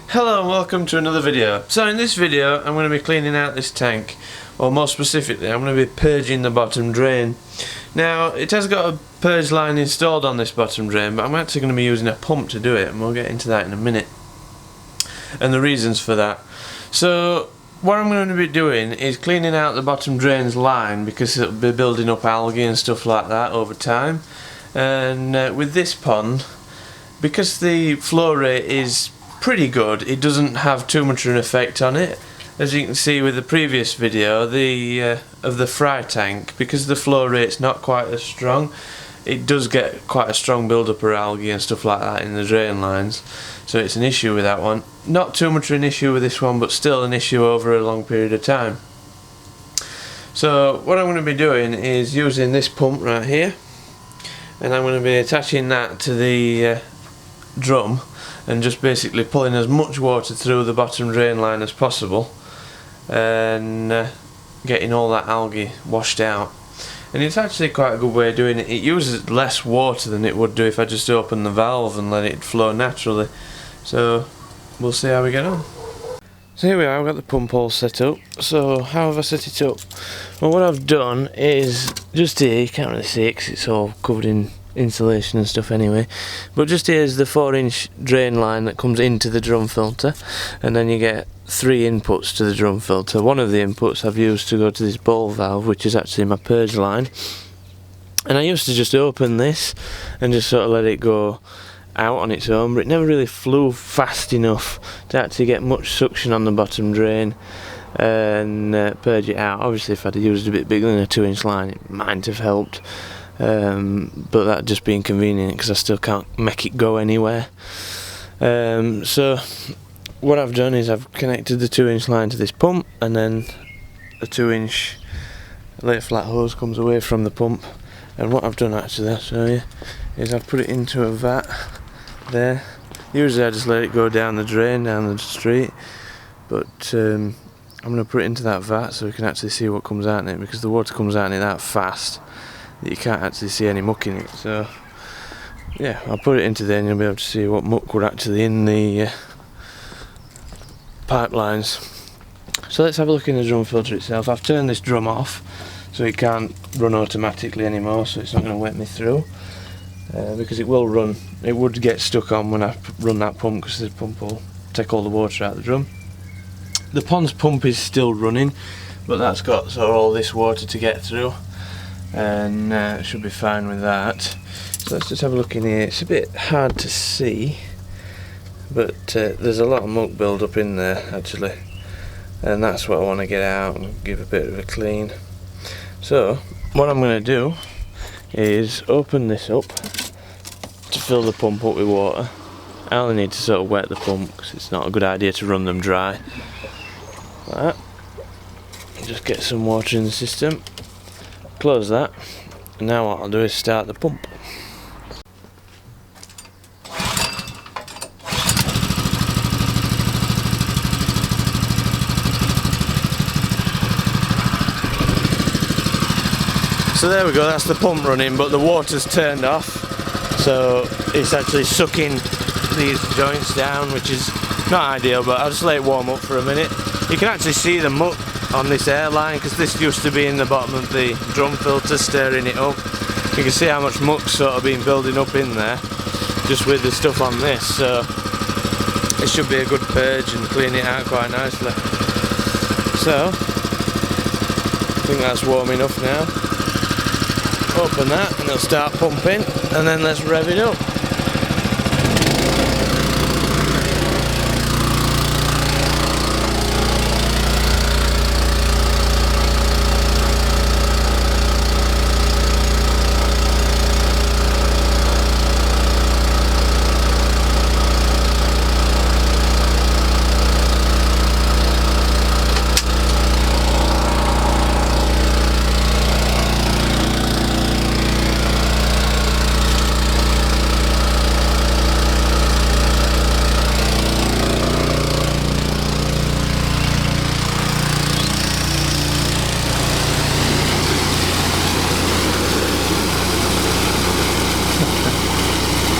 Hello and welcome to another video. So in this video I'm going to be cleaning out this tank, or more specifically I'm going to be purging the bottom drain. Now it has got a purge line installed on this bottom drain, but I'm actually going to be using a pump to do it, and we'll get into that in a minute and the reasons for that. So what I'm going to be doing is cleaning out the bottom drain's line, because it'll be building up algae and stuff like that over time. And with this pond, because the flow rate is pretty good, it doesn't have too much of an effect on it. As you can see with the previous video of the fry tank, because the flow rate's not quite as strong, it does get quite a strong build up of algae and stuff like that in the drain lines, so it's an issue with that one. Not too much of an issue with this one, but still an issue over a long period of time. So what I'm going to be doing is using this pump right here, and I'm going to be attaching that to the drum and just basically pulling as much water through the bottom drain line as possible, and getting all that algae washed out. And it's actually quite a good way of doing it. It uses less water than it would do if I just open the valve and let it flow naturally. So we'll see how we get on. So here we are, I've got the pump all set up. So how have I set it up? Well, what I've done is, just here, you can't really see it because it's all covered in insulation and stuff anyway, but just here's the 4-inch drain line that comes into the drum filter, and then you get 3 inputs to the drum filter. One of the inputs I've used to go to this ball valve, which is actually my purge line, and I used to just open this and just sort of let it go out on its own, but it never really flew fast enough to actually get much suction on the bottom drain and purge it out. Obviously if I'd used a bit bigger than a 2-inch line it might have helped, but that'd just be inconvenient because I still can't make it go anywhere. So what I've done is I've connected the 2-inch line to this pump, and then the 2-inch lay flat hose comes away from the pump. And what I've done, actually, I'll show you, is I've put it into a vat there. Usually I just let it go down the drain, down the street, but I'm going to put it into that vat so we can actually see what comes out in it, because the water comes out in it that fast that you can't actually see any muck in it. So yeah, I'll put it into there and you'll be able to see what muck were actually in the pipelines. So let's have a look in the drum filter itself. I've turned this drum off so it can't run automatically anymore, so it's not going to wet me through, because it will run, it would get stuck on when I run that pump, because the pump will take all the water out of the drum. The pond's pump is still running, but that's got sort of all this water to get through, and it should be fine with that. So let's just have a look in here. It's a bit hard to see, but there's a lot of muck build up in there actually, and that's what I want to get out and give a bit of a clean. So what I'm going to do is open this up to fill the pump up with water. I only need to sort of wet the pump because it's not a good idea to run them dry. Like that. Just get some water in the system, close that, and now what I'll do is start the pump. So there we go, that's the pump running, but the water's turned off, so it's actually sucking these joints down, which is not ideal, but I'll just let it warm up for a minute. You can actually see the muck on this airline, because this used to be in the bottom of the drum filter, stirring it up. You can see how much muck's sort of been building up in there just with the stuff on this, so it should be a good purge and clean it out quite nicely. So I think that's warm enough now. Open that and it'll start pumping, and then let's rev it up.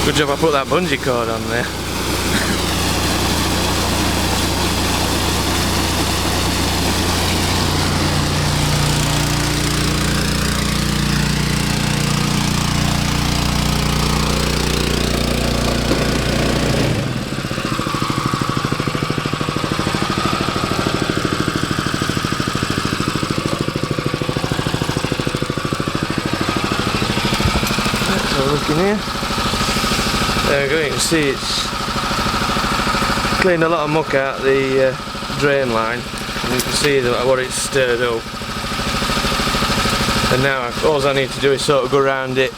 Good job I put that bungee cord on there. look in here. There we go, you can see it's cleaned a lot of muck out the drain line, and you can see what it's stirred up. And now all I need to do is sort of go around it,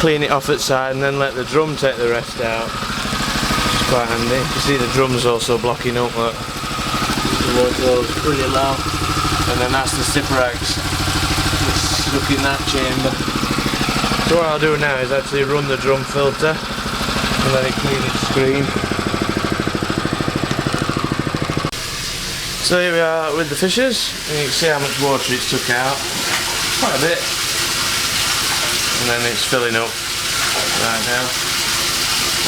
clean it off at side, and then let the drum take the rest out. It's quite handy. You see the drum's also blocking up, look. The water's pretty low. And then that's the Cyprax that's stuck in that chamber. So what I'll do now is actually run the drum filter and let it clean its screen. So here we are with the fishers, and you can see how much water it's took out. Quite a bit. And then it's filling up right now.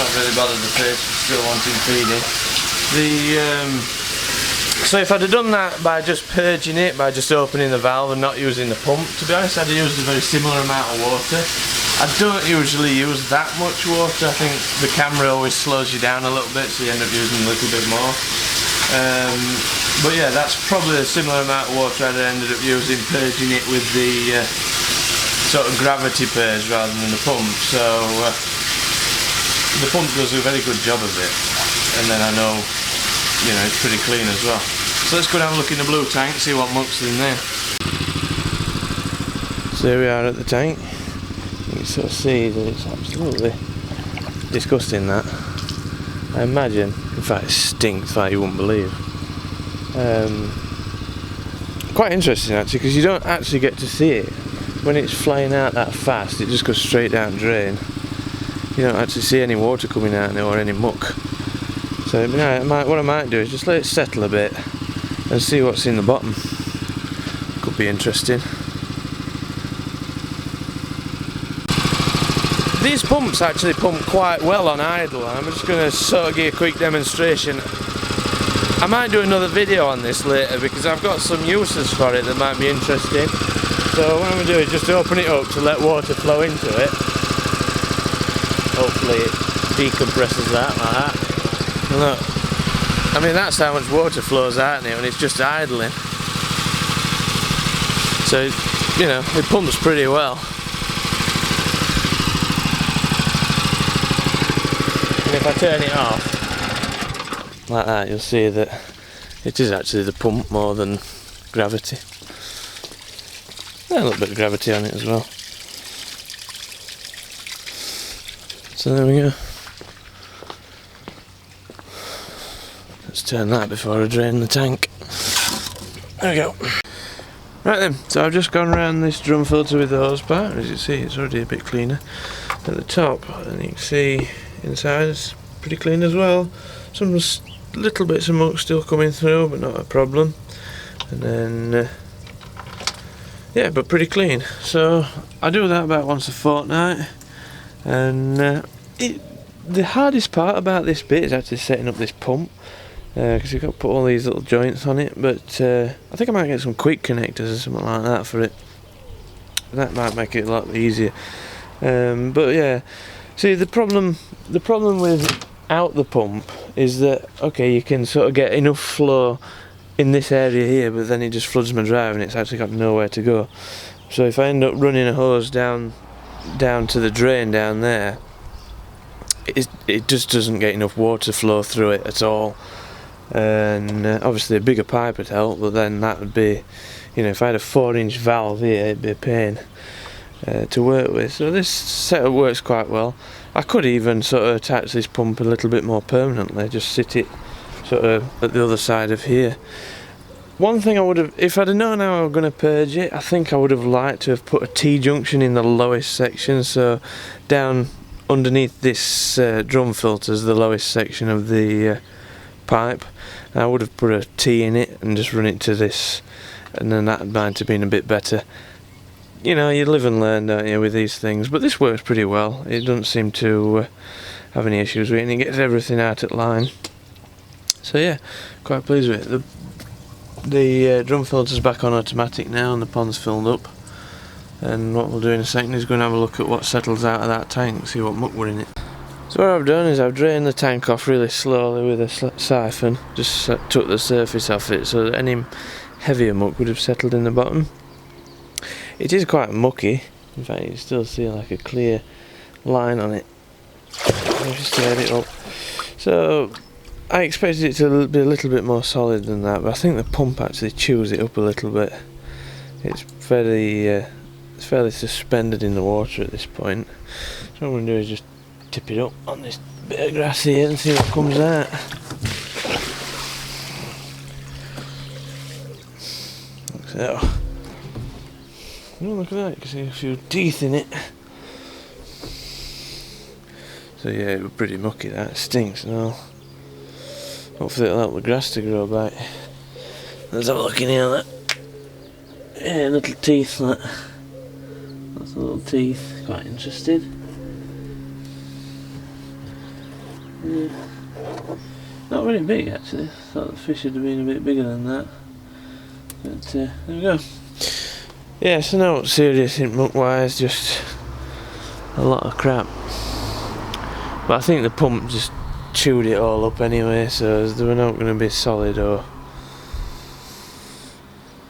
Not really bothered the fish, still wanting feeding. So if I'd have done that by just purging it, by just opening the valve and not using the pump, to be honest I'd have used a very similar amount of water. I don't usually use that much water. I think the camera always slows you down a little bit, so you end up using a little bit more. But yeah, that's probably a similar amount of water I'd have ended up using purging it with the sort of gravity purge rather than the pump. So the pump does a very good job of it, and then I know, you know, it's pretty clean as well. So let's go and have a look in the blue tank, see what muck's in there. So here we are at the tank. You can sort of see that it's absolutely disgusting, that. I imagine, in fact it stinks like you wouldn't believe. Quite interesting actually, because you don't actually get to see it. When it's flying out that fast, it just goes straight down drain. You don't actually see any water coming out or any muck. So what I might do is just let it settle a bit and see what's in the bottom. Could be interesting. These pumps actually pump quite well on idle. I'm just going to sort of give a quick demonstration. I might do another video on this later because I've got some uses for it that might be interesting. So what I'm going to do is just open it up to let water flow into it. Hopefully it decompresses that like that. Look, I mean that's how much water flows out now, and it's just idling. So, you know, it pumps pretty well. And if I turn it off, like that, you'll see that it is actually the pump more than gravity. A little bit of gravity on it as well. So there we go. Let's turn that before I drain the tank. There we go. Right then, so I've just gone around this drum filter with the hose part. As you see, it's already a bit cleaner at the top, and you can see inside it's pretty clean as well. Some little bits of muck still coming through, but not a problem. And then yeah, but pretty clean. So I do that about once a fortnight, and the hardest part about this bit is actually setting up this pump, because you've got to put all these little joints on it. But I think I might get some quick connectors or something like that for it. That might make it a lot easier. But yeah, see the problem without the pump is that, okay, you can sort of get enough flow in this area here, but then it just floods my drive and it's actually got nowhere to go. So if I end up running a hose down to the drain down there, it just doesn't get enough water flow through it at all. And obviously a bigger pipe would help, but then that would be, you know, if I had a 4-inch valve here, it'd be a pain to work with. So this setup works quite well. I could even sort of attach this pump a little bit more permanently, just sit it sort of at the other side of here. One thing I would have, if I'd have known how I was going to purge it, I think I would have liked to have put a T-junction in the lowest section, so down underneath this drum filter is the lowest section of the pipe. And I would have put a T in it and just run it to this, and then that might have been a bit better. You know, you live and learn, don't you, with these things, but this works pretty well. It doesn't seem to have any issues with it, and it gets everything out at line. So yeah, quite pleased with it. The drum filter's back on automatic now, and the pond's filled up. And what we'll do in a second is go and have a look at what settles out of that tank, see what muck were in it. So what I've done is I've drained the tank off really slowly with a siphon, just took the surface off it so that any heavier muck would have settled in the bottom. It is quite mucky, in fact you can still see like a clear line on it. I've just stirred it up. So I expected it to be a little bit more solid than that, but I think the pump actually chews it up a little bit. It's fairly suspended in the water at this point. So what I'm going to do is just tip it up on this bit of grass here and see what comes out. Like so. Oh, look at that, you can see a few teeth in it. So yeah, it was pretty mucky, that. It stinks and all. Hopefully it'll help the grass to grow back. Let's have a look in here, that. Yeah, little teeth, that. That's the little teeth. Quite interesting. Yeah. Not very big actually. Thought the fish would have been a bit bigger than that. But there we go. Yeah, so no serious muck wise, just a lot of crap. But I think the pump just chewed it all up anyway, so they were not going to be solid or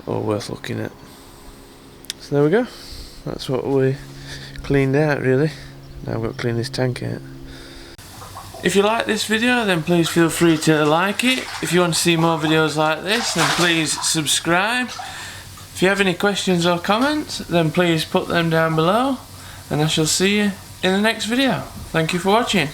worth looking at. So there we go. That's what we cleaned out really. Now I've got to clean this tank out. If you like this video, then please feel free to like it. If you want to see more videos like this, then please subscribe. If you have any questions or comments, then please put them down below, and I shall see you in the next video. Thank you for watching.